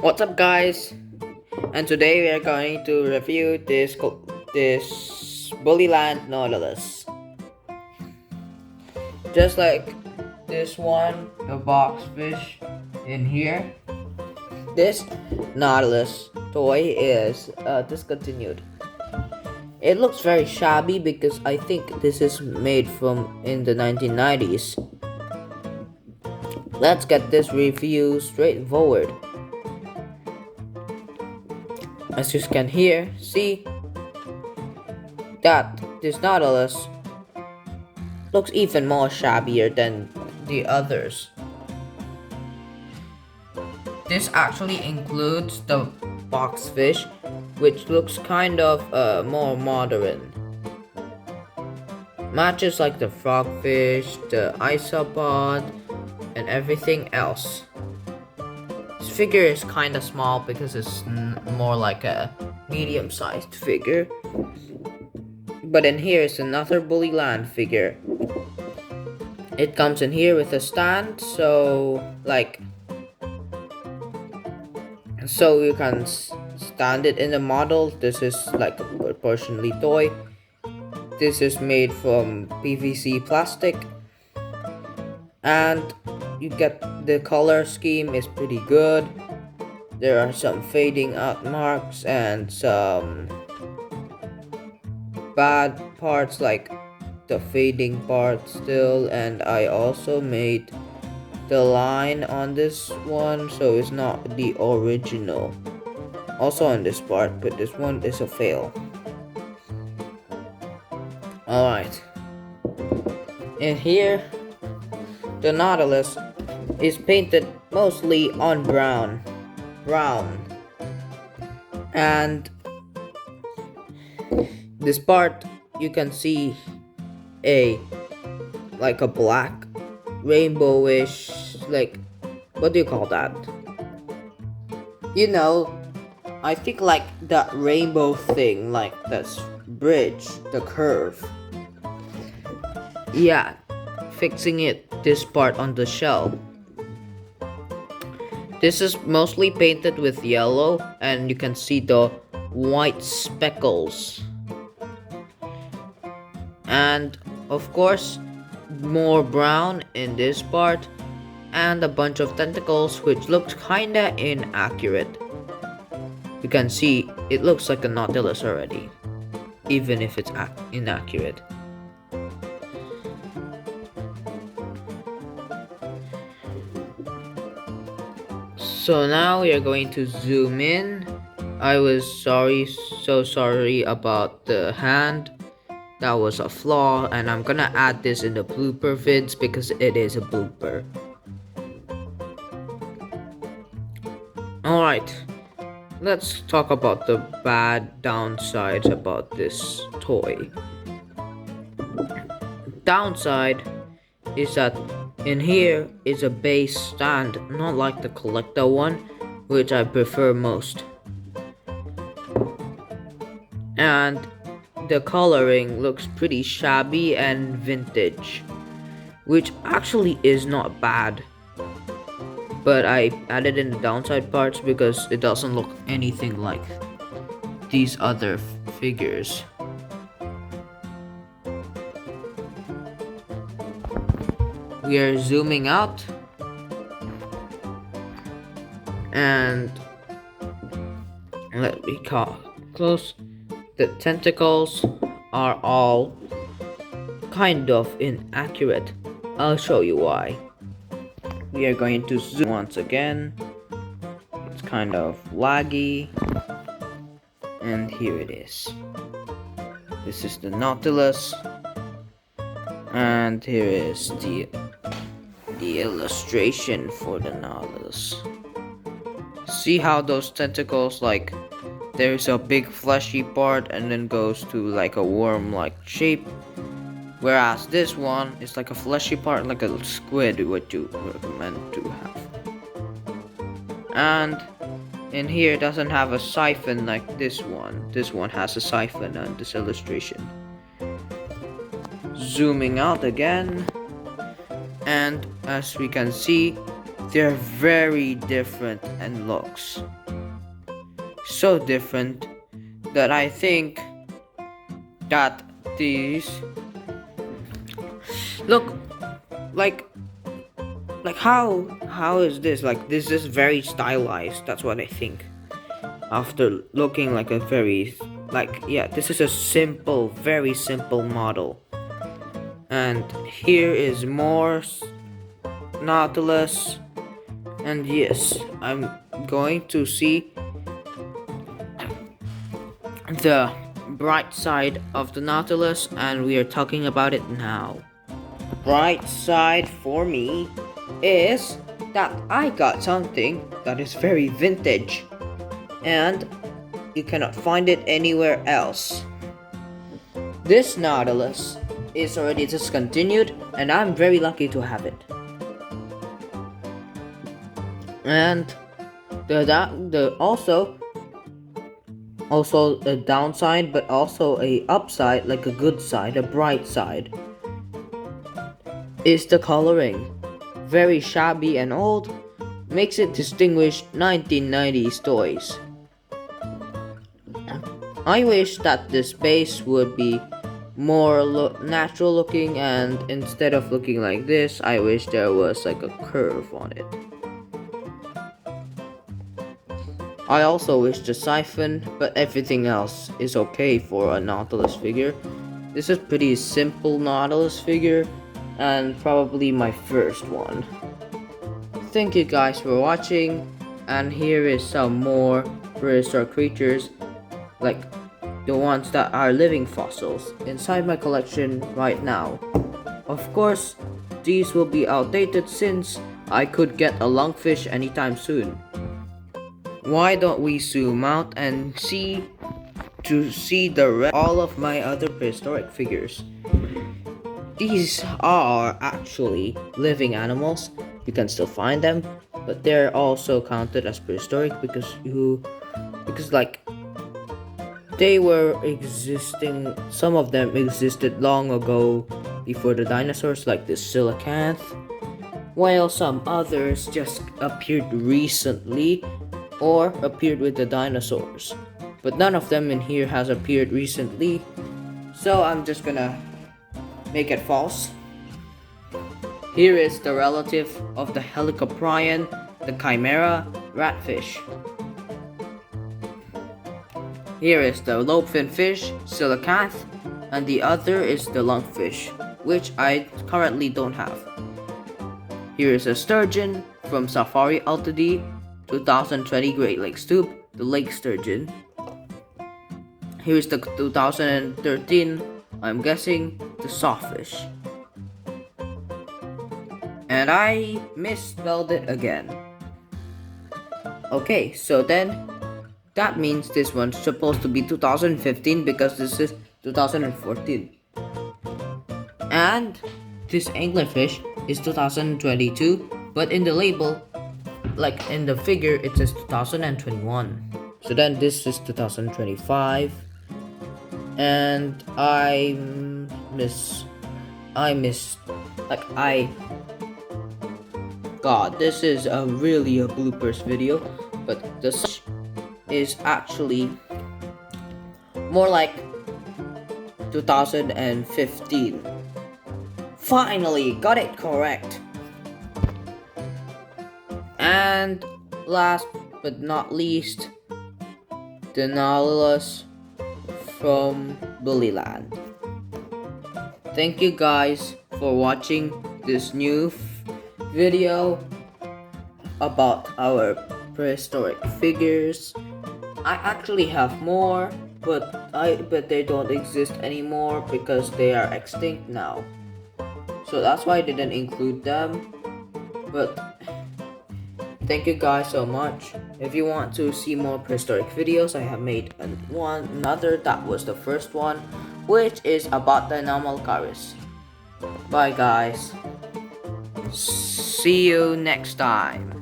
What's up, guys? And today we are going to review this Bullyland Nautilus. Just like this one, the box fish in here. This Nautilus toy is discontinued. It looks very shabby because I think this is made from in the 1990s. Let's get this review straightforward. As you can see that this Nautilus looks even more shabbier than the others. This actually includes the box fish, which looks kind of more modern. Matches like the frogfish, the isopod, and everything else. This figure is kind of small because it's more like a medium-sized figure. But in here is another Bullyland figure. It comes in here with a stand, so you can stand it in the model. This is like a proportionally toy. This is made from PVC plastic, and you get the color scheme is pretty good. There are some fading out marks and some bad parts like the fading part still, and I also made the line on this one so it's not the original also on this part, but this one is a fail. Alright, and here the Nautilus is painted mostly on brown, and this part you can see a black rainbowish, like, what do you call that? I think like that rainbow thing, like this bridge, the curve. Yeah, fixing this part on the shell. This is mostly painted with yellow, and you can see the white speckles. And of course, more brown in this part, and a bunch of tentacles which looked kinda inaccurate. You can see it looks like a Nautilus already, even if it's inaccurate. So now we are going to zoom in. I was so sorry about the hand. That was a flaw, and I'm gonna add this in the blooper vids because it is a blooper. Alright, let's talk about the bad downsides about this toy. Downside is that in here is a base stand, not like the collector one, which I prefer most. And the coloring looks pretty shabby and vintage, which actually is not bad. But I added in the downside parts because it doesn't look anything like these other figures. We are zooming out, and let me call close. The tentacles are all kind of inaccurate. I'll show you why. We are going to zoom once again. It's kind of laggy, and here it is. This is the Nautilus, and here is the illustration for the Nautilus. See how those tentacles, like, there's a big fleshy part and then goes to like a worm-like shape, whereas this one is like a fleshy part like a squid, what you recommend to have. And in here it doesn't have a siphon like this one. This one has a siphon on this illustration. Zooming out again, and as we can see, they're very different and looks so different that I think that these look like how is this, like this is very stylized. That's what I think after looking like a very, like, yeah, this is a simple, very simple model. And here is more Nautilus, and yes, I'm going to see the bright side of the Nautilus, and we are talking about it now. Bright side for me is that I got something that is very vintage and you cannot find it anywhere else. This Nautilus is already discontinued and I'm very lucky to have it. And also a downside, but also a upside, like a good side, a bright side, is the coloring. Very shabby and old, makes it distinguished 1990s toys. I wish that this base would be more natural looking, and instead of looking like this, I wish there was like a curve on it. I also wish the siphon, but everything else is okay for a Nautilus figure. This is pretty simple Nautilus figure, and probably my first one. Thank you guys for watching, and here is some more prehistoric creatures, like the ones that are living fossils, inside my collection right now. Of course, these will be outdated since I could get a lungfish anytime soon. Why don't we zoom out and see all of my other prehistoric figures? These are actually living animals. You can still find them, but they're also counted as prehistoric because like they were existing. Some of them existed long ago before the dinosaurs, like the coelacanth, while some others just appeared recently or appeared with the dinosaurs. But none of them in here has appeared recently, so I'm just gonna make it false. Here is the relative of the Helicoprion, the Chimera ratfish. Here is the lobefin fish, coelacanth, and the other is the lungfish, which I currently don't have. Here is a sturgeon from Safari Ltd, 2020 Great Lakes Tube, the lake sturgeon. Here is the 2013, I'm guessing, the sawfish. And I misspelled it again. Okay, so then that means this one's supposed to be 2015 because this is 2014. And this anglerfish is 2022, but in the label, like in the figure, it says 2021. So then this is 2025. And God, this is really a bloopers video, but the such is actually more like 2015. Finally got it correct. And last but not least, the Nautilus from Bullyland. Thank you guys for watching this new video about our prehistoric figures. I actually have more, but they don't exist anymore because they are extinct now. So that's why I didn't include them. But thank you guys so much. If you want to see more prehistoric videos, I have made another that was the first one, which is about the Anomalcaris. Bye guys. See you next time.